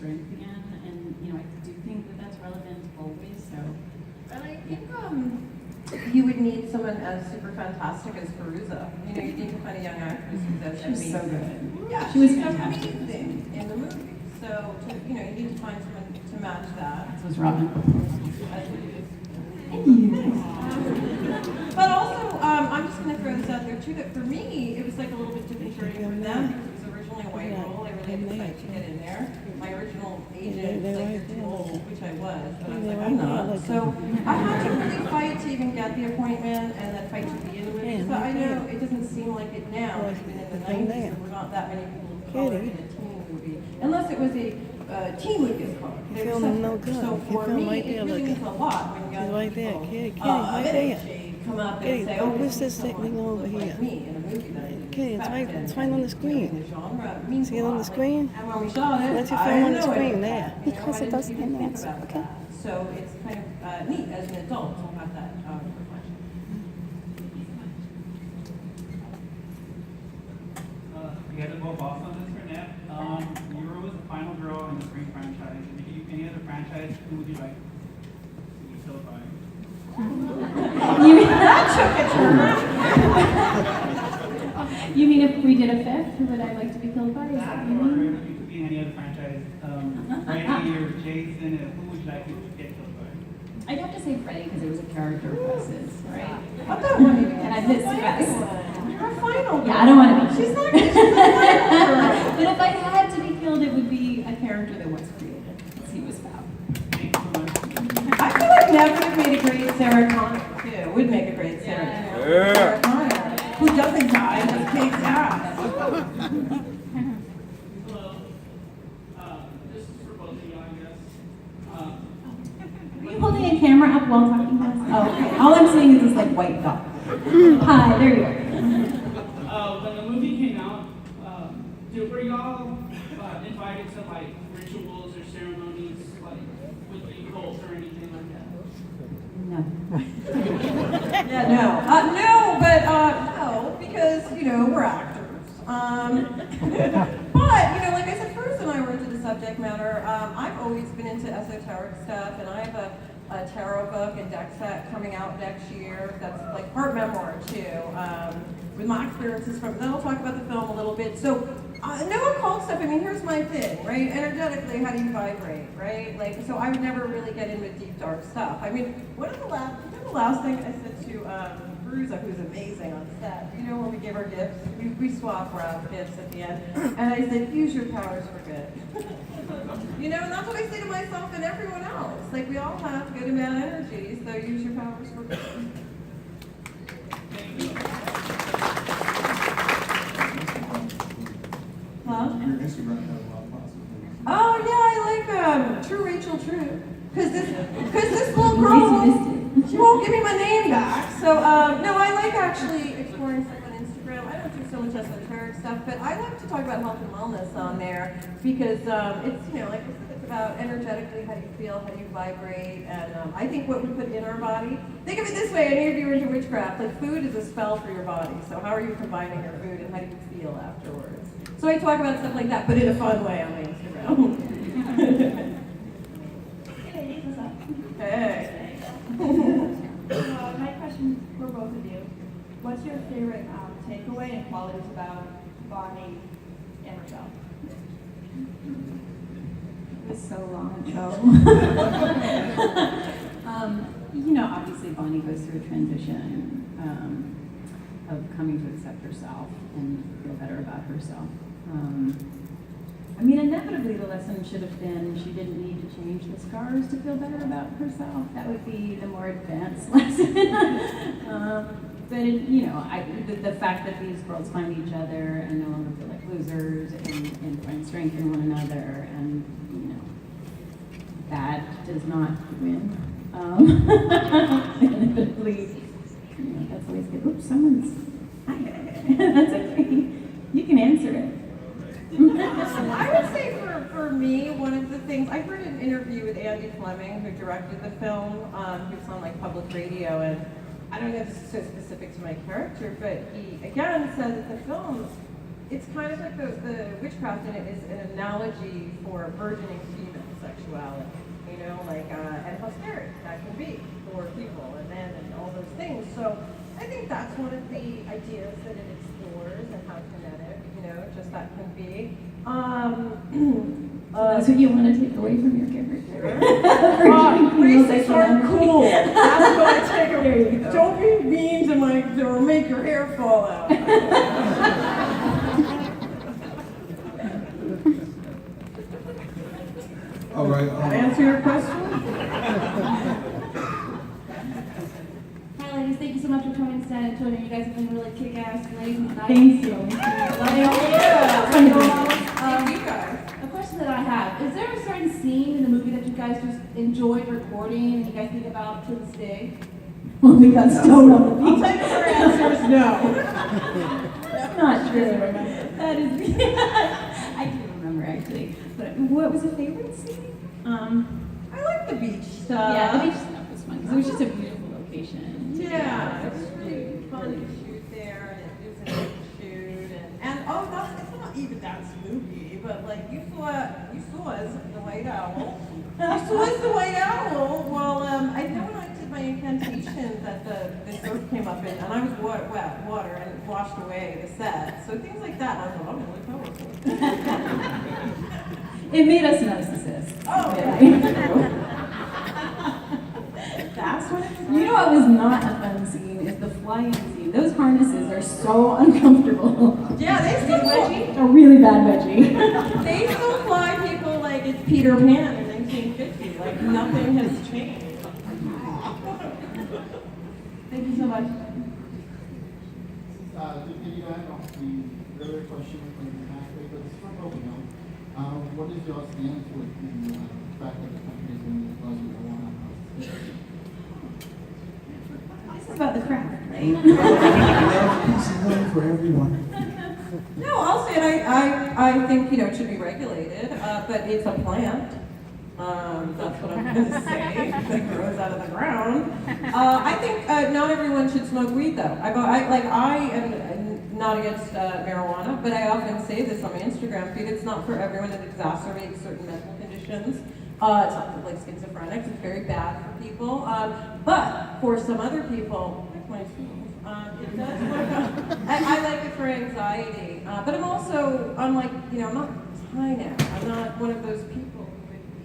strength again, and I do think that that's relevant always. So, and I think you would need someone as super fantastic as Fairuza. You need to find a young actress who does amazing. so good. Yeah, she was fantastic. Amazing in the movie. So you need to find someone to match that. So was Robin. Thank you. But also, I'm just going to throw this out there too, that for me, it was like a little bit different journey for them, because it was originally a white role. I really decided to get in there. My original agent was like, you're too old, which I was, but I was like, I'm not. So I had to really fight to even get the appointment, and then fight to be in the movie. So I know it doesn't seem like it now, even in the 90s, there were not that many people of color in a teen movie, unless it was a Teen Lucas card. No good. So for me, it really means a lot when young people of any shade come up and say, oh, what's this thing over here? like me in a movie that I Okay, it's right on the screen. See it on the screen? And when we saw it, Let your film on the screen there. Because it doesn't enhance, okay? So it's kind of neat as an adult to have that reflection. You guys are both off on this for Neve. Euro was the final girl in the Spring franchise. If you could any other franchise, who would you like to be killed by? You mean if we did a fifth, who would I like to be killed by? Is that what you mean? Or you could be in any other franchise. Freddy or Jason, who would you like to get killed by? I'd have to say Freddy because it was a character of Wes's, right? I don't want you to And I miss Wes. You're a final. Yeah, I don't want to be. She's not a final. But if I had to be killed, it would be a character that was created, because he was foul. Thank you so much. I feel like Neve would have made a great Sarah Connor, too. Would make a great Sarah Connor. Who doesn't die, just kicks ass. Hello. This is for both of you, I guess. Are you holding a camera up while talking to us? Oh, okay. All I'm seeing is this like white dot. Hi, there you are. When the movie came out, were y'all invited to like rituals or ceremonies like with the cult or anything like that? No. Yeah, no. No, but no, because, we're actors. But, like I said, Bruce and I were into the subject matter. I've always been into esoteric stuff, and I have a tarot book and deck set coming out next year. That's like part memoir, too, with my experiences from, then I'll talk about the film a little bit. So, no occult stuff, here's my thing, right? Energetically, how do you vibrate, right? So I would never really get into deep, dark stuff. One of the last thing I said to Fairuza, who's amazing on set, when we give her gifts, we swap around gifts at the end, and I said, use your powers for good. And that's what I say to myself and everyone else. We all have good and bad energy, so use your powers for good. Huh? Your Instagram has a lot of positive things. Oh yeah, I like True Rachel True. Cause this little girl she won't give me my name back. So no, I like actually exploring stuff on Instagram. I don't do so much esoteric stuff, but I like to talk about health and wellness on there because it's like I said, it's about energetically how you feel, how you vibrate, and I think what we put in our body. Think of it this way: any of you are into witchcraft, food is a spell for your body. So how are you combining your food, and how do you feel afterwards? So I talk about stuff like that, but in a fun way on my Instagram. Hey. My question for both of you: what's your favorite takeaway and qualities about Bonnie and Rochelle? It was so long ago. Obviously Bonnie goes through a transition of coming to accept herself and feel better about herself. Inevitably the lesson should have been she didn't need to change the scars to feel better about herself. That would be the more advanced lesson. But the fact that these girls find each other and no longer feel like losers and find strength in one another, and that does not win. Inevitably, that's always good. Oops, someone's. Hi. That's okay. You can answer it. I would say for me, one of the things, I heard an interview with Andy Fleming, who directed the film, who's on public radio, and I don't know if this is so specific to my character, but he again said that the film it's kind of like the witchcraft in it is an analogy for burgeoning female sexuality, you know, like, and how scary that can be for people and men and all those things. So I think that's one of the ideas that it explores and how kinetic, you know, just that can be. That's what you want to take away from your character. Racists are cool. That's what I take away. Don't be mean to or make your hair fall out. All right. That answer your question? Hi ladies, thank you so much for coming to San Antonio. You guys have been really kick-ass and ladies and nice. Thank you. Thank you guys. A question that I have, is there a certain scene in the movie that you guys just enjoyed recording and you guys think about to this day? When we got stoned on the I'll beach. take her answer is no. That's not true. That is, I do remember actually. But what was a favorite scene? I like the beach stuff. Yeah, the beach stuff was fun because it was just a beautiful location. Yeah, it's really fun to shoot there, and it was a good shoot, and oh, it's not even that movie, but like you saw us the White Owl. You saw us the White Owl. Well, I know when I did my incantation that the surf came up and I was wet water and washed away the set. So things like that, I thought, oh, really powerful. It made us narcissists. Oh, yeah. That's what it was. You know what was not a fun scene is the flying scene. Those harnesses are so uncomfortable. Yeah, they still A really bad veggie. They still fly people like it's Peter Pan in 1950. Like nothing has changed. Thank you so much. To piggyback off the earlier question from halfway, but it's from Oakland. What is your stand for the fact that the company is doing this buzz marijuana? This is about the craft, right? Peace and love for everyone. No, I'll say it. I think it should be regulated, but it's a plant. That's what I'm going to say. That grows out of the ground. I think not everyone should smoke weed, though. I am not against marijuana, but I often say this on my Instagram feed. It's not for everyone. It exacerbates certain medical conditions. It's not for like schizophrenics. It's very bad for people. But for some other people, like myself, it does work out. I like it for anxiety. But I'm like, I'm not high now. I'm not one of those people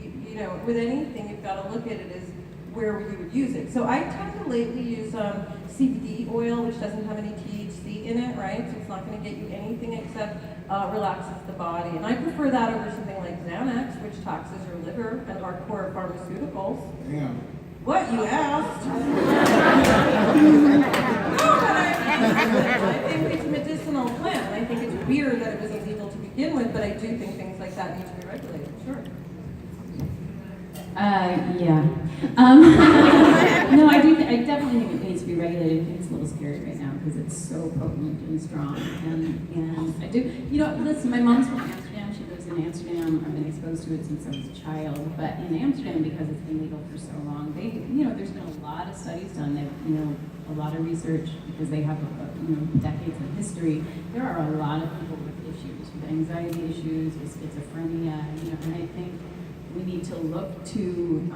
who would, with anything, you've got to look at it as where you would use it. So I tend to lately use CBD oil, which doesn't have any THC in it, right? So it's not going to get you anything except relaxes the body. And I prefer that over something like Xanax, which taxes your liver and hardcore pharmaceuticals. Damn. What, you asked? No, but I think it's a medicinal plant. I think it's weird that it was illegal to begin with, but I do think things like that need to be regulated, sure. Yeah. No, I definitely think it needs to be regulated. I think it's a little scary right now because it's so potent and strong. And I do, listen, my mom's from Amsterdam. She lives in Amsterdam. I've been exposed to it since I was a child. But in Amsterdam, because it's been legal for so long, there's been a lot of studies done. They've, a lot of research because they have, decades of history. There are a lot of people with issues, with anxiety issues, with schizophrenia, and I think we need to look to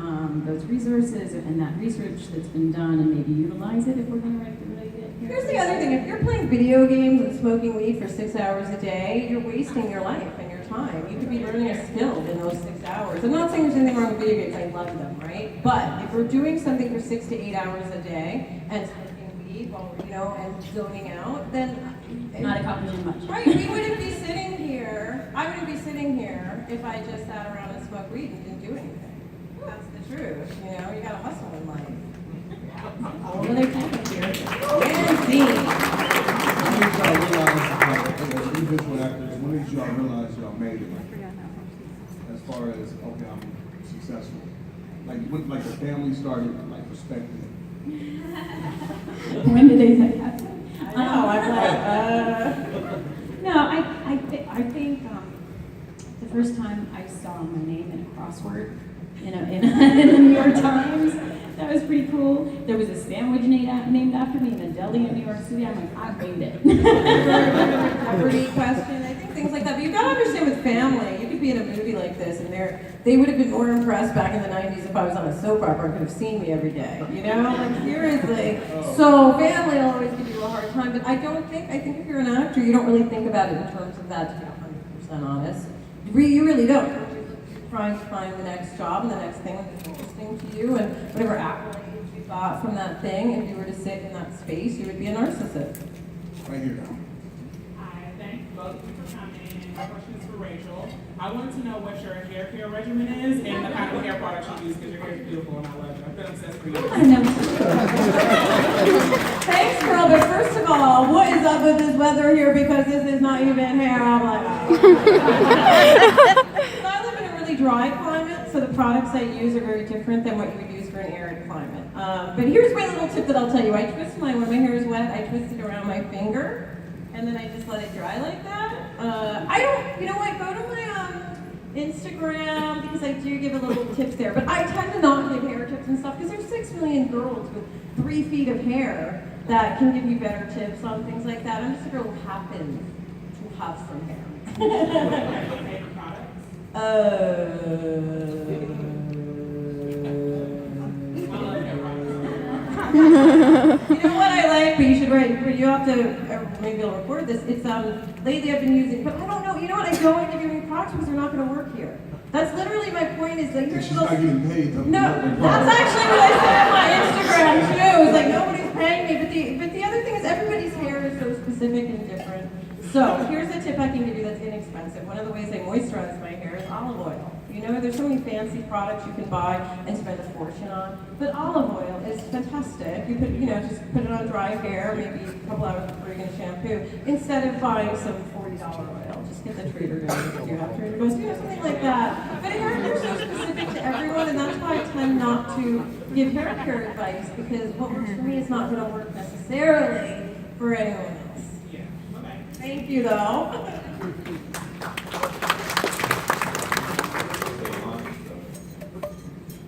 those resources and that research that's been done and maybe utilize it if we're going to regulate it. Here's the other thing. If you're playing video games and smoking weed for 6 hours a day, you're wasting your life and your time. You could be learning a skill in those 6 hours. I'm not saying there's anything wrong with video games. I love them, right? But if we're doing something for 6 to 8 hours a day and smoking weed while and zoning out, then Not accomplishing much. right, we wouldn't be sitting here. I wouldn't be sitting here if I just sat around and smoked weed and didn't do anything. That's the truth. You gotta hustle in life. All of their time here. And When did y'all realize, as visual actors, when did y'all realize y'all made it? As far as, okay, I'm successful. Like the family started, respecting it. When did they say that? I know, I'm like, No, I think the first time I saw my name in a crossword in the New York Times, that was pretty cool. There was a sandwich named after me in a deli in New York City. I'm like, I made it. Jeopardy question be in a movie like this, and they would have been more impressed back in the 90s if I was on a soap opera and could have seen me every day, you know? Like, seriously. So family will always give you a hard time, but I think if you're an actor, you don't really think about it in terms of that, to be 100% honest. You really don't. You're trying to find the next job and the next thing that's interesting to you, and whatever accolades you got from that thing, if you were to sit in that space, you would be a narcissist. Right here now. Hi, thank both of you for coming. My question is for Rachel. I want to know what your hair care regimen is and the kind of hair products you use because your hair is beautiful and I love it. I've been obsessed for years. I don't know. Thanks, girl, but first of all, what is up with this weather here? Because this is not even hair. I'm like, oh. I live in a really dry climate, so the products I use are very different than what you would use for an arid climate. But here's my little tip that I'll tell you. I twist when my hair is wet, I twist it around my finger, and then I just let it dry like that. I don't, you know what, go to my Instagram, because I do give a little tips there, but I tend to not give hair tips and stuff, because there's 6 million girls with 3 feet of hair that can give you better tips on things like that. I'm just a girl who happens to have some hair. Favorite products? I love hair products. You know what I like, but you should write, but you have to, maybe I'll record this, it's, lately I've been using, but I don't know, you know what, I don't want to give you any products because they're not going to work here. That's literally my point, is like, She's not getting paid. no, that's actually what I said on my Instagram too, it's like, nobody's paying me, but the other thing is everybody's hair is so specific and different. So, here's a tip I can give you that's inexpensive. One of the ways I moisturize my hair is olive oil. You know, there's so many fancy products you can buy and spend a fortune on, but olive oil is fantastic. You could, just put it on dry hair, maybe a couple hours before you're going to shampoo, instead of buying some $40 oil. Just get the Trader Joe's if you have Trader Joe's, something like that. But hair care is so specific to everyone, and that's why I tend not to give hair care advice, because what works for me is not going to work necessarily for anyone else. Yeah, okay. Thank you, though.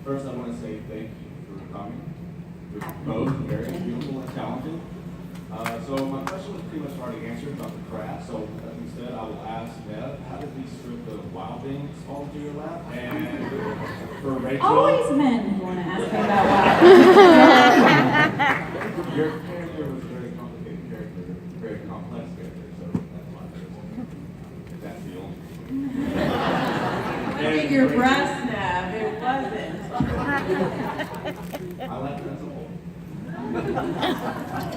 First, I want to say thank you for coming. You're both very beautiful and talented. So my question was pretty much already answered about the craft. So instead, I will ask Neve, how did these strip of wild things fall into your lap? And for Rachel, Always men who want to ask me about wild. your character was a very complicated character, very complex character. So that's why that's the only. Look at your breast, Neve. It wasn't. I like it as a whole.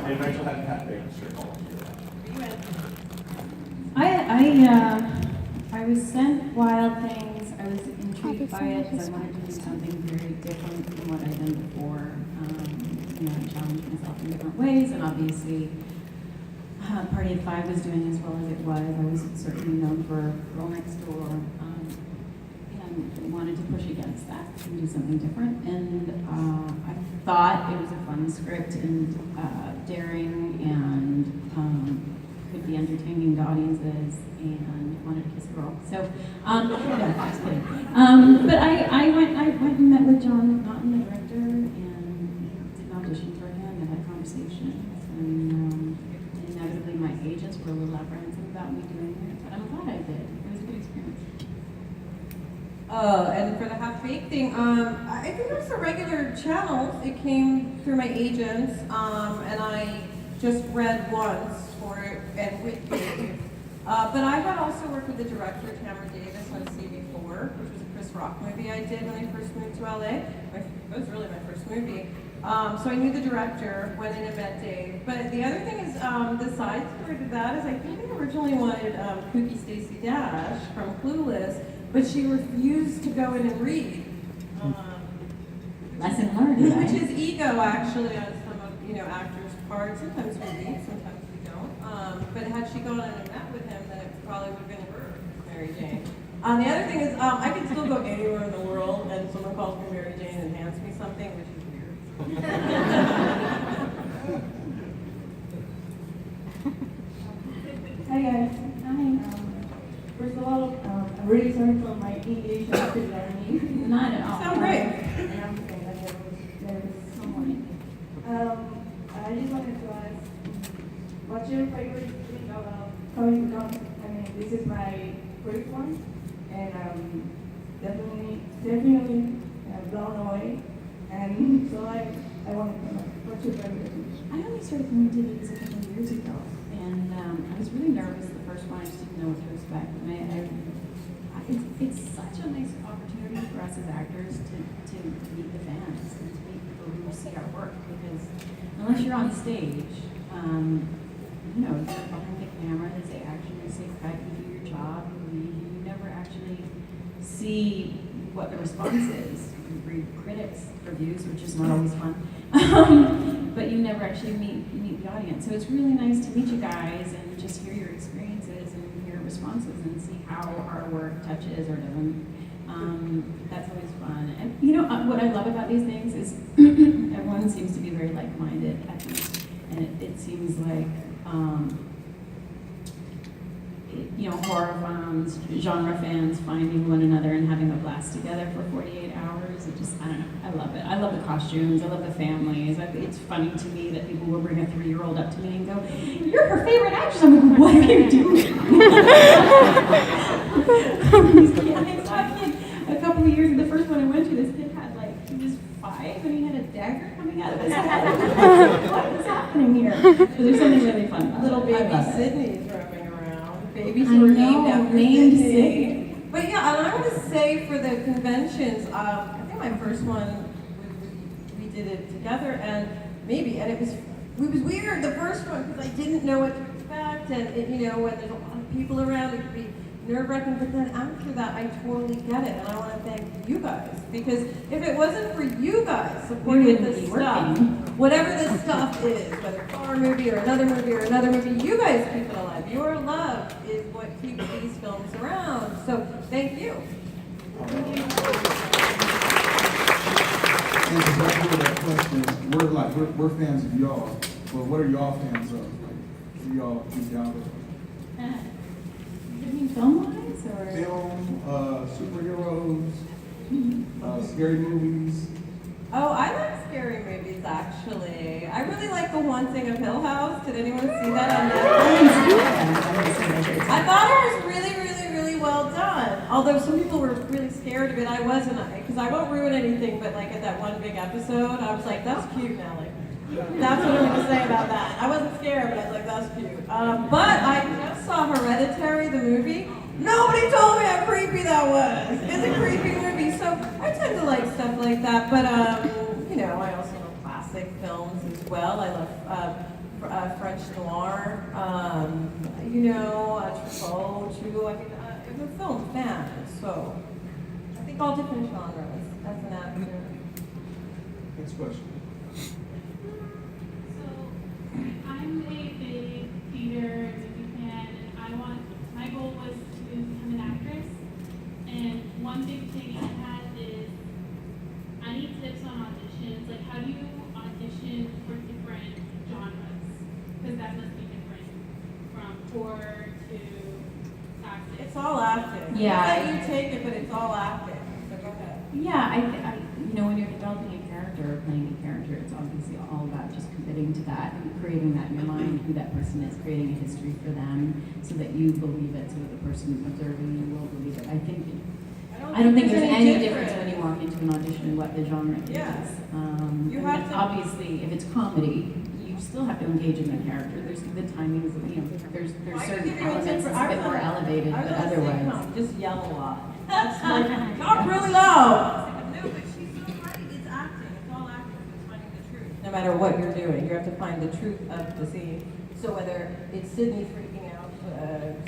And Rachel hadn't had big strip all into your lap. I was sent Wild Things. I was intrigued by it because I wanted to do something very different from what I'd done before. I challenged myself in different ways, and obviously, Party of Five was doing as well as it was. I was certainly known for Girl Next Door, and wanted to push against that and do something different. And I thought it was a fun script and daring and could be entertaining to audiences, and wanted to kiss a girl. So, no, just kidding. But I went and met with John Naughton, the director, and did an audition for him and had conversations. And inevitably, my agents were a little apprehensive about me doing it, but I'm glad I did. It was a good experience. And for the half baked thing, I think it was a regular channel. It came through my agents, and I just read once for it and with Dave. But I had also worked with the director, Tamara Davis, on CB4, which was a Chris Rock movie I did when I first moved to LA. It was really my first movie. So I knew the director, went in and met Dave. But the other thing is, the side story to that is I think they originally wanted Kooky Stacey Dash from Clueless, but she refused to go in and read. Lesson learned, Which right? is ego, actually, on some of actors' parts. Sometimes we read, sometimes we don't. But had she gone in and met with him, then it probably would have been her, Mary Jane. The other thing is, I can still go anywhere in the world, and someone calls me Mary Jane and hands me something, which is weird. Hi guys. Hi. First of all, I'm really sorry for my English active learning. Not at all. Sound great. And I'm saying that there was someone. I just wanted to ask, what's your favorite thing about coming to conference? I mean, this is my first one, and definitely blown away. And so I want to know what's your favorite? I only started coming to these a couple of years ago, and I was really nervous the first one. I just didn't know what to expect. And it's such a nice opportunity for us as actors to meet the fans and to meet people who see our work, because unless you're on stage, you know, you're behind the camera, they say action, they say cut, you do your job, you never actually see what the response is. You read critics' reviews, which is not always fun, but you never actually meet the audience. So it's really nice to meet you guys and just hear your experiences and hear responses and see how our work touches or doesn't. That's always fun. And you know, what I love about these things is everyone seems to be very like-minded, I think. And it seems like, you know, horror fans, genre fans finding one another and having a blast together for 48 hours. It just, I don't know, I love it. I love the costumes, I love the families. It's funny to me that people will bring a 3-year-old up to me and go, "You're her favorite actress." I'm like, "What are you doing?" A couple of years, the first one I went to, this kid had he was 5 and he had a dagger coming out of his head. What is happening here? So there's something really fun about Little it. I baby love it. Sydney's roaming around. Babies I who were know, named after named Sydney. Sydney. But yeah, and I want to say for the conventions, I think my first one, we did it together, and it was weird, the first one, because I didn't know what to expect, and you know, when there's a lot of people around, it could be nerve-wracking, but then after that, I totally get it, and I want to thank you guys, because if it wasn't for you guys supporting this stuff, whatever this stuff is, whether it's a horror movie or another movie, you guys keep it alive. Your love is what keeps these films around, so thank you. And to back to that question, we're fans of y'all, but what are y'all fans of? What do y'all keep down with? You mean film-wise, or? Film, superheroes, scary movies. Oh, I like scary movies, actually. I really like The Haunting of Hill House. Did anyone see that on Netflix? I thought it was really, really, really well done. Although some people were really scared of it, I wasn't, because I won't ruin anything, but at that one big episode, I was like, that's cute, Nellie. That's what I'm going to say about that. I wasn't scared, but I was like, that's cute. But I just saw Hereditary, the movie. Nobody told me how creepy that was. It's a creepy movie, so I tend to like stuff like that. But, you know, I also love classic films as well. I love French noir, you know, Truffaut, too. I mean, I'm a film fan, so I think all different genres as an actor. Next question. I'm a big theater and movie fan, and my goal was to become an actress. And one big thing I had is I need tips on auditions. Like, how do you audition for different genres? Because that must be different from horror to acting. It's all acting. Yeah. I'll let you take it, but it's all acting. So go ahead. Yeah, I you know, when you're developing a character or playing a character, it's obviously all about just committing to that and creating that in your mind, who that person is, creating a history for them so that you believe it, so that the person observing you will believe it. I don't think there's any difference when you walk into an audition and what the genre is. Yes. You have to, obviously, if it's comedy, you still have to engage in the character. There's the timings, you know, there's certain elements that's a bit more elevated, but otherwise. Just yell a lot. That's like, talk really loud. No, but she's so right. It's acting. It's all acting. It's finding the truth. No matter what you're doing, you have to find the truth of the scene. So whether it's Sydney freaking out,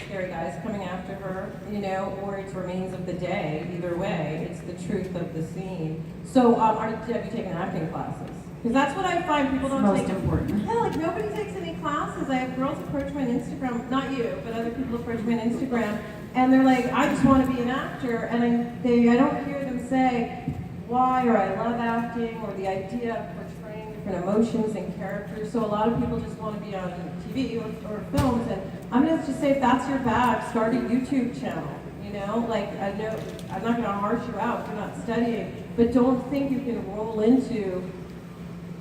scary guys coming after her, you know, or it's remains of the day, either way, it's the truth of the scene. So have you taken acting classes? Because that's what I find people don't Most take. important. Yeah, like nobody takes any classes. I have girls approach me on Instagram, not you, but other people approach me on Instagram, and they're like, I just want to be an actor, and I don't hear them say why, or I love acting, or the idea of portraying different emotions and characters. So a lot of people just want to be on TV or films, and I'm going to just say, if that's your bag, start a YouTube channel. You know, like, I know I'm not going to harsh you out if you're not studying, but don't think you can roll into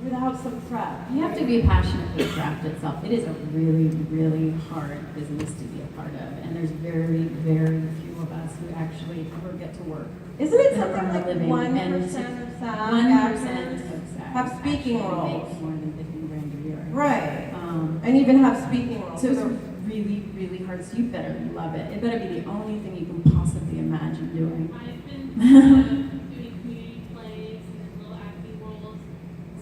without some prep. You have to be passionate for the craft itself. It is a really, really hard business to be a part of, and there's very, very few of us who actually ever get to work. Isn't it and something earn a like living. 1% And of SAG 1% actors of SAG have speaking actually roles? make more than 15 grand a year. Right. Um, And even have speaking roles. So it's really, really hard. So you better love it. It better be the only thing you can possibly imagine doing. I've been doing community plays and little acting roles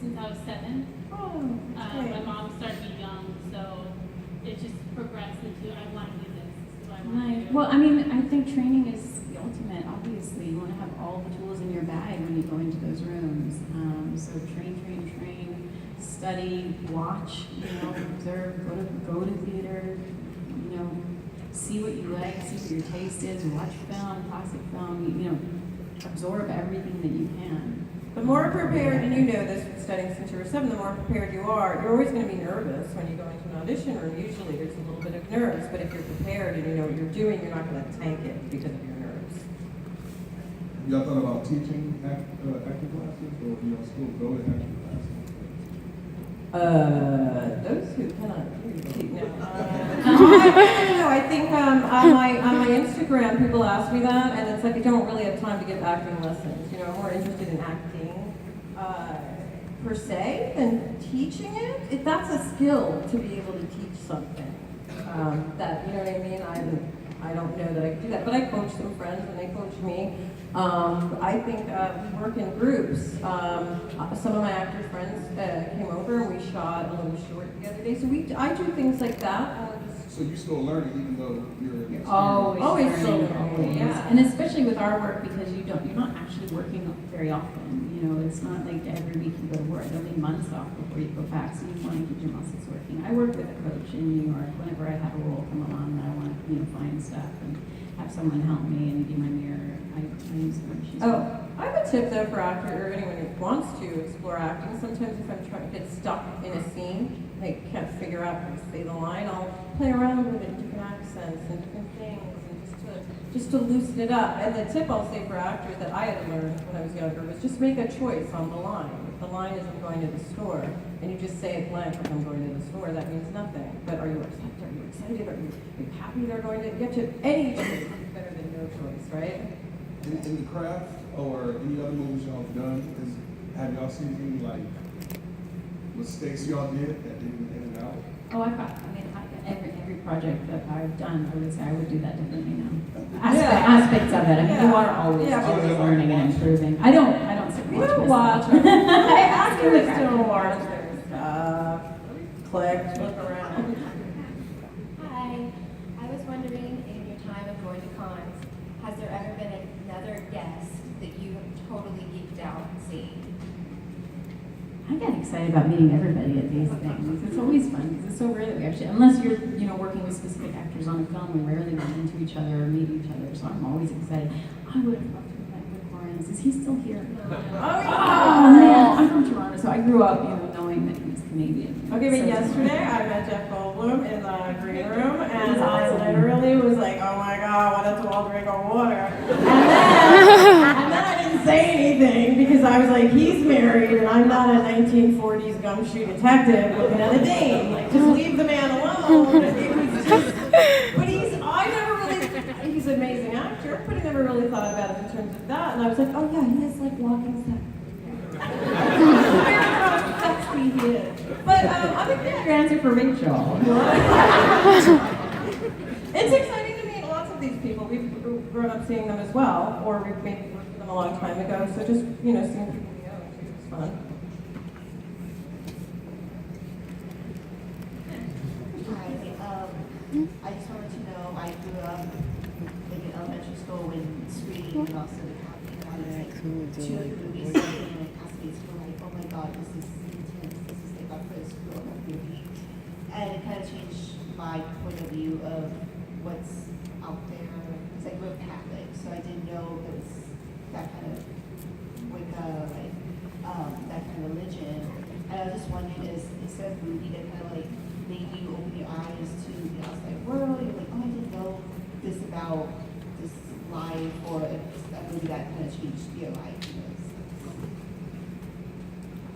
since I was 7. Oh, that's My great. mom started me young, so it just progressed into I want to do this. This is what I want to Nice. do. Well, I mean, I think training is the ultimate. Obviously, you want to have all the tools in your bag when you go into those rooms. So train, study, watch. Observe. Go to theater. See what you like. See what your taste is. Watch film, classic film. Absorb everything that you can. The more prepared, and you know this from studying since you were 7, the more prepared you are, you're always going to be nervous when you go into an audition room. Usually there's a little bit of nerves, but if you're prepared and you know what you're doing, you're not going to tank it because of your nerves. Have y'all thought about teaching acting classes, or still go to acting classes? Those who cannot hear you. No, I think on my Instagram, people ask me that, and it's like I don't really have time to give acting lessons. I'm more interested in acting per se than teaching it. That's a skill to be able to teach something. That, you know what I mean? I don't know that I can do that, but I coach some friends and they coach me. I think we work in groups. Some of my actor friends came over and we shot a little short the other day. So I do things like that. So you're still learning even though you're Always learning, always. yeah. And especially with our work, because you're not actually working very often. It's not like every week you go to work. There'll be months off before you go back, so you want to keep your muscles working. I work with a coach in New York whenever I have a role come along and I want to find stuff and have someone help me and be my mirror. I use her. She's I have a tip though for actor or anyone who wants to explore acting. Sometimes if I'm trying to get stuck in a scene, I can't figure out how to say the line, I'll play around with it in different accents and different things, and just to loosen it up. And the tip I'll say for actors that I had to learn when I was younger was just make a choice on the line. If the line is I'm going to the store, and you just say it blank like I'm going to the store, that means nothing. But are you upset? Are you excited? Are you happy they're going to? You have to, any choice is better than no choice, right? In the craft or any other movies y'all have done, have y'all seen any mistakes y'all did that didn't end out? Oh, every project that I've done, I would say I would do that differently now. Aspects of it. I mean, you are always learning and improving. I don't sit and watch myself. I actually still watch their stuff. Click, look around. Hi, I was wondering, in your time of going to cons, has there ever been another guest that you have totally geeked out seeing? I get excited about meeting everybody at these things. It's always fun because it's so rare that we actually, unless you're working with specific actors on a film, we rarely run into each other or meet each other. So I'm always excited. I would have loved to have met Rick Moranis. Is he still here? Oh man, I'm from Toronto, so I grew up, knowing that he was Canadian. Okay, but yesterday I met Jeff Goldblum in the green room, and I literally was like, oh my god, what a tall drink of water. And then I didn't say anything because I was like, he's married, and I'm not a 1940s gumshoe detective looking at a dame. Like, just leave the man alone. It was just, but he's an amazing actor, but I never really thought about it in terms of that. And I was like, oh yeah, he is like walking stuff. That's who he is. But I'm a good Answer for Rachel. It's exciting to meet lots of these people. We've grown up seeing them as well, or we've maybe worked with them a long time ago. So just, seeing people we know is fun. Hi, I just wanted to know, I grew up in elementary school when screening and also the two of the movies and classmates were like, oh my god, this is intense, this is like our first grown-up movie. And it kind of changed my point of view of what's out there. Because I grew up Catholic, so I didn't know there was that kind of Wicca, that kind of religion. And I was just wondering, is there a movie that kind of like made you open your eyes to the outside world? You're like, oh, I didn't know this about this life, or a movie that kind of changed your life.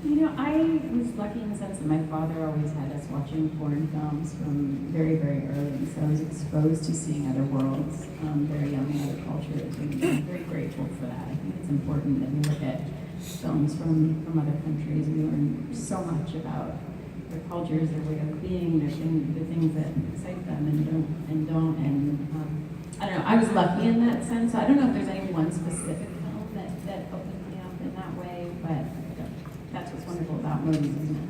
You know, I was lucky in the sense that my father always had us watching foreign films from very, very early. So I was exposed to seeing other worlds very young and other cultures. And I'm very grateful for that. I think it's important that we look at films from other countries. We learn so much about their cultures, their way of being, the things that excite them and don't. I don't know, I was lucky in that sense. I don't know if there's any one specific film that opened me up in that way, but that's what's wonderful about movies, isn't it?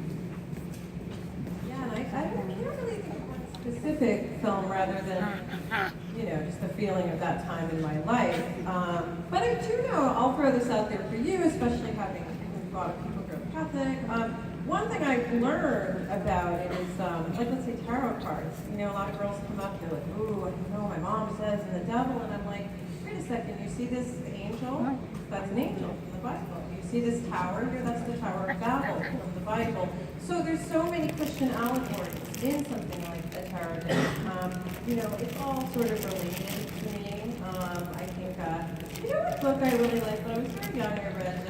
Yeah, and I can't really think of one specific film rather than, just the feeling of that time in my life. But I do know, I'll throw this out there for you, especially having a lot of people grow up Catholic. One thing I've learned about it is, like let's say tarot cards. A lot of girls come up, they're like, ooh, I don't know, my mom says, and the devil, and I'm like, wait a second, you see this angel? That's an angel from the Bible. You see this tower here? That's the Tower of Babel from the Bible. So there's so many Christian allegories in something like a tarot deck. It's all sort of related to me. I think, what book I really liked when I was very young, I read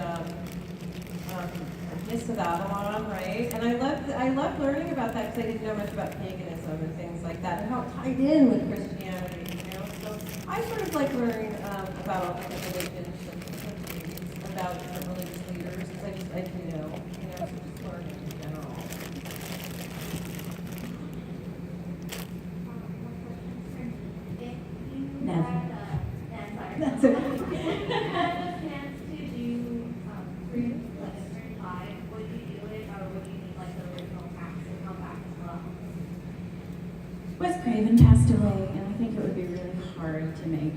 Miss of Avalon, right? And I loved learning about that because I didn't know much about paganism and things like that and how it tied in with Christianity, So I sort of like learning about all different religions and about different religious leaders because I do know, so just learning in general. Neve. That's okay. If you had a chance to do spring, like spring live, would you do it, or would you need like the original cast to come back as well? Wes Craven passed away, and I think it would be really hard to make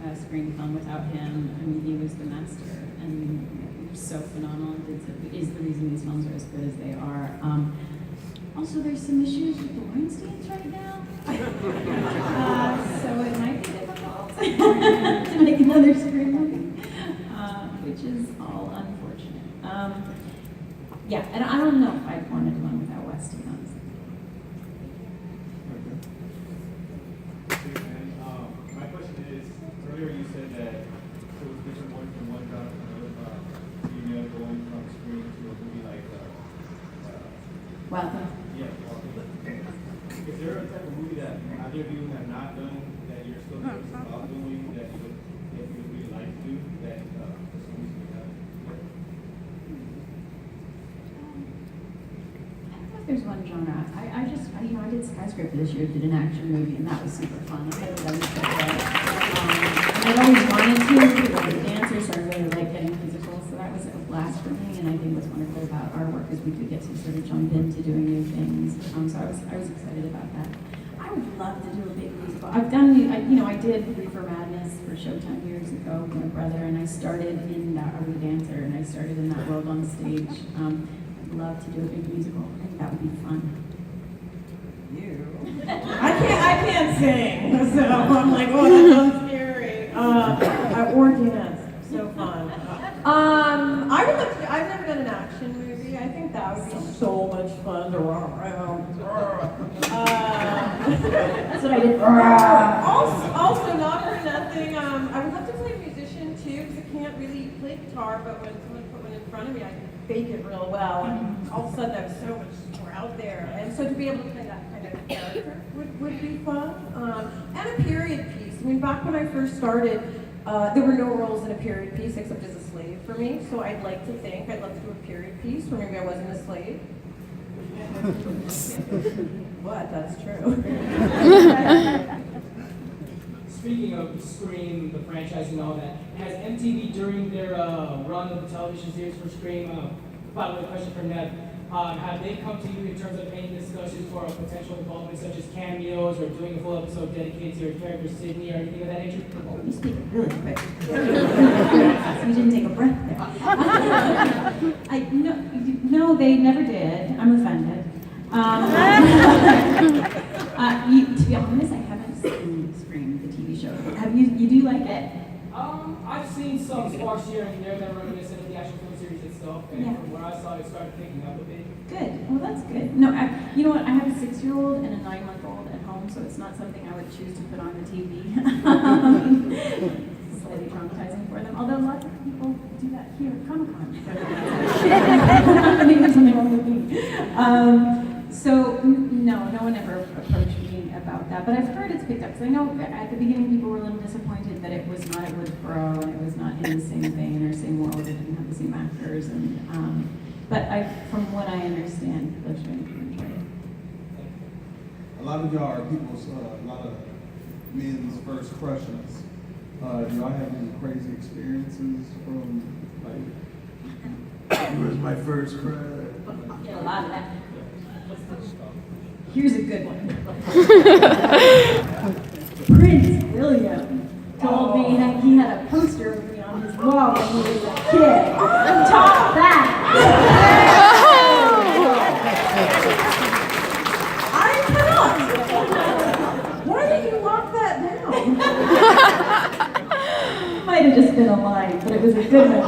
a screen film without him. I mean, he was the master, and he was so phenomenal. Is the reason these films are as good as they are. Also, there's some issues with the Weinsteins right now, so it might be difficult to make another screen movie, which is all unfortunate. Yeah, and I don't know if I'd want to do one without Wes, to be honest. My question is, earlier you said that it was different one from one genre to another, female going from screen to a movie like, Well, yeah, is there a type of movie that either of you have not done that you're still curious about doing that you would really like to do that for some reason you haven't? I don't know if there's one genre. I did Skyscraper this year, did an action movie, and that was super fun. I haven't done this before. And I've always wanted to, because I was a dancer, so I really like getting physical, so that was a blast for me, and I think what's wonderful about our work is we could get to sort of jump into doing new things. So I was excited about that. I would love to do a big musical. I've done, I did Reefer Madness for Showtime years ago with my brother, and I started in that, I was a dancer, and I started in that world on stage. I'd love to do a big musical. I think that would be fun. I can't sing, so I'm like, oh, that sounds scary. Or dance, so fun. I would love to. I've never done an action movie. I think that would be so much fun to run around. That's what I did. Also, not for nothing. I would love to play a musician too, because I can't really play guitar, but when someone put one in front of me, I can fake it real well. And all of a sudden, I'm so much more out there. And so to be able to play that kind of character would be fun. And a period piece. I mean, back when I first started, there were no roles in a period piece except as a slave for me. So I'd like to think I'd love to do a period piece where maybe I wasn't a slave. What? That's true. Speaking of Scream, the franchise and all that, has MTV during their run of the television series for Scream, by the way, question for Neve, have they come to you in terms of any discussions for a potential involvement such as cameos or doing a full episode dedicated to your character Sydney or anything of that nature? You speak really quick. You didn't take a breath there. No, they never did. I'm offended. To be honest, I haven't seen Scream, the TV show. Have you? You do like it? I've seen some sparks here and there that are reminiscent of the actual film series itself, and Yeah. from where I saw it started picking up a bit. Good. Well, that's good. No, you know what? I have a 6-year-old and a 9-month-old at home, so it's not something I would choose to put on the TV. Slightly traumatizing for them, although lots of people do that here at Comic-Con. No one ever approached me about that, but I've heard it's picked up. Because I know at the beginning people were a little disappointed that it was not at Woodsboro and it was not in the same vein or same world. It didn't have the same actors, but from what I understand, they're starting to enjoy it. A lot of y'all are people's, a lot of men's first crushes. Do y'all have any crazy experiences from, like, who was my first crush? Get a lot of that. Here's a good one. Prince William told me that he had a poster of me on his wall when he was a kid. Top that! I cannot. Why did you lock that down? Might have just been a line, but it was a good one.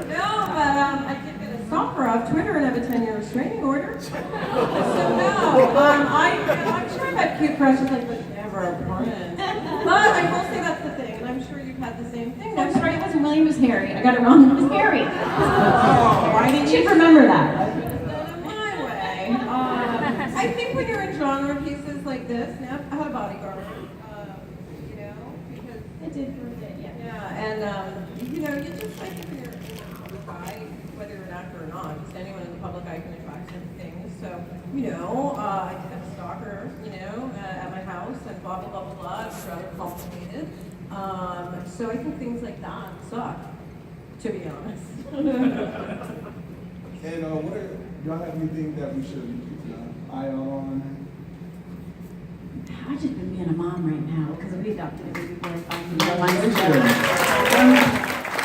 No, but I did get a stalker off Twitter and have a 10-year restraining order. So no, I'm sure I've had cute crushes like, but never a prince. But I will say that's the thing, and I'm sure you've had the same thing. I'm sorry, it wasn't William, it was Harry. I got it wrong. It was Harry. Why didn't you remember that? My way. I think when you're in genre pieces like this, now I had a bodyguard. Because it did for a bit, yeah. Yeah, and you just like when you're in the public eye, whether you're an actor or not, just anyone in the public eye can attract certain things. So, I did have a stalker, at my house and blah blah blah blah blah. It's rather complicated. So I think things like that suck, to be honest. And what y'all have anything that we should keep an eye out on? I've just been being a mom right now because we adopted a baby boy 5 years ago.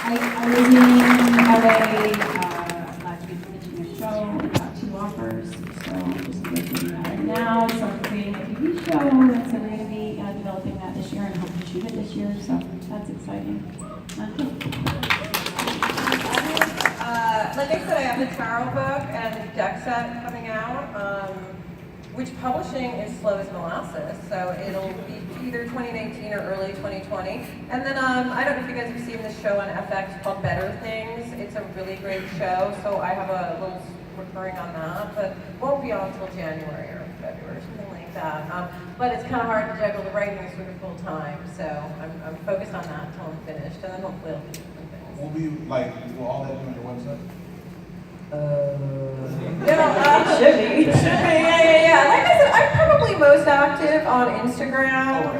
I was in LA last week finishing a show, got 2 offers, so I'm just working that right now. So I'm creating a TV show, and so we're going to be developing that this year and hope to shoot it this year, so that's exciting. Like I said, I have the tarot book and the deck set coming out, which publishing is slow as molasses, so it'll be either 2019 or early 2020. And then I don't know if you guys have seen this show on FX called Better Things. It's a really great show, so I have a little recurring on that, but won't be on until January or February, something like that. But it's kind of hard to juggle the writing sort of full time, so I'm focused on that until I'm finished, and then hopefully it'll be different things. Will all that be on your website? Should be. Yeah. Like I said, I'm probably most active on Instagram.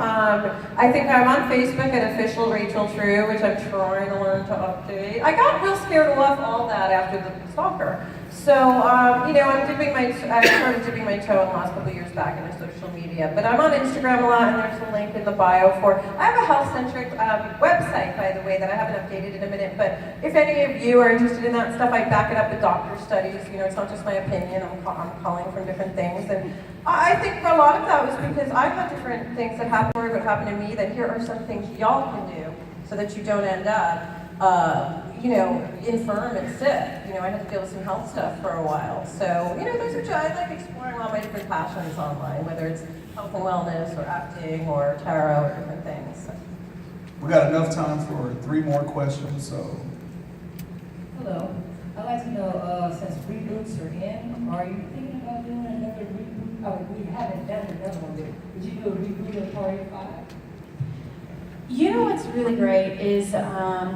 I think I'm on Facebook at official Rachel True, which I'm trying to learn to update. I got real scared and left all that after the stalker. So, I started dipping my toe in the last couple of years back into social media. But I'm on Instagram a lot, and there's a link in the bio for. I have a health-centric website, by the way, that I haven't updated in a minute. But if any of you are interested in that stuff, I back it up with doctor studies. It's not just my opinion. I'm calling from different things. And I think for a lot of that was because I've had different things that happened or what happened to me. That here are some things y'all can do so that you don't end up. Infirm and sick. I had to deal with some health stuff for a while. So, those are I like exploring all my different passions online, whether it's health and wellness or acting or tarot or different things. So. We got enough time for 3 more questions, so. Hello. I'd like to know, since reboots are in, are you thinking about doing another reboot? Oh, we haven't done another one yet. Would you do a reboot of Party of 5? What's really great is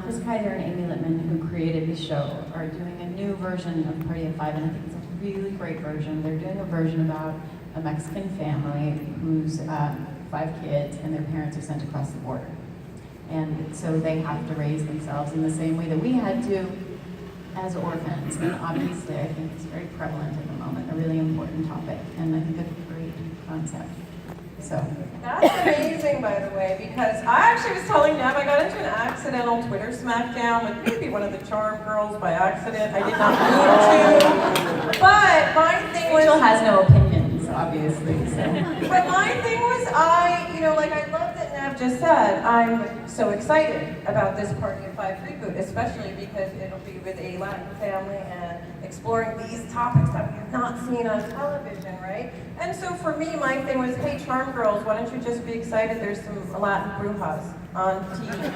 Chris Kaiser and Amy Littman, who created the show, are doing a new version of Party of 5, and I think it's a really great version. They're doing a version about a Mexican family who's 5 kids, and their parents are sent across the border. And so they have to raise themselves in the same way that we had to as orphans. And obviously, I think it's very prevalent at the moment, a really important topic, and I think a great concept. So. That's amazing, by the way, because I actually was telling Neve I got into an accidental Twitter smackdown with maybe one of the Charm girls by accident. I did not mean to. But my thing was... Rachel has no opinions, obviously. So. But my thing was, I love that Neve just said, I'm so excited about this Party of 5 reboot, especially because it'll be with a Latin family and exploring these topics that we've not seen on television, right? And so for me, my thing was, hey, Charm Girls, why don't you just be excited there's some Latin brujas on TV.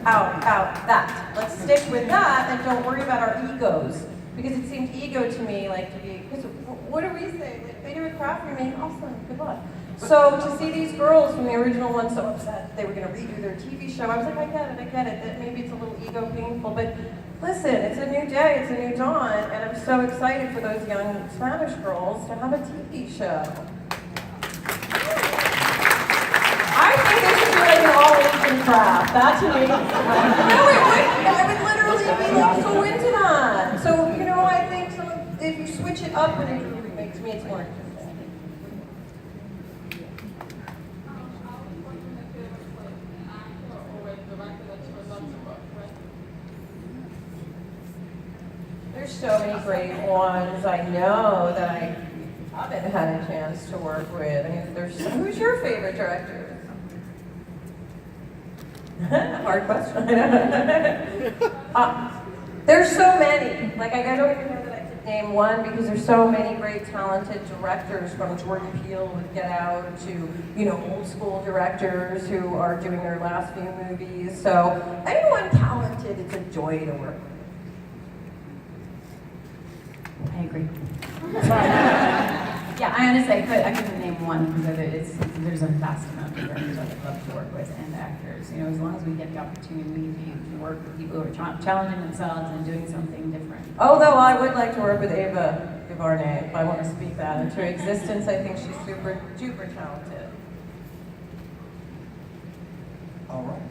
Out, that. Let's stick with that and don't worry about our egos because it seemed ego to me, like to be, because what do we say? Like, they do a craft remake, awesome, good luck. So to see these girls from the original one so upset they were going to redo their TV show, I was like, I get it, that maybe it's a little ego painful, but listen, it's a new day, it's a new dawn, and I'm so excited for those young Spanish girls to have a TV show. I think they should do like an all-Asian craft. That to me, no, it wouldn't. I would literally be like so into that. So, you know, I think if you switch it up and it makes me, it's more interesting. There's so many great ones I know that I haven't had a chance to work with. I mean, who's your favorite director? Hard question. There's so many. Like, I don't even know that I could name one because there's so many great talented directors, from Jordan Peele with Get Out to, you know, old school directors who are doing their last few movies. So anyone talented, it's a joy to work with. I agree. Yeah, I honestly I couldn't name one because there's a vast amount of directors I would love to work with and actors. You know, as long as we get the opportunity to work with people who are challenging themselves and doing something different. Although I would like to work with Ava DuVernay, if I want to speak that into existence. I think she's super duper talented. All right.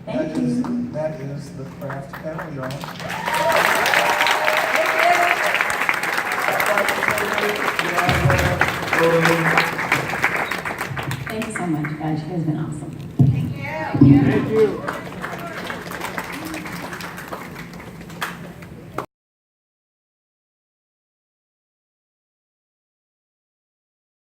Thank you. That is the craft panel, y'all. Thank you so much, guys. You guys have been awesome. Thank you.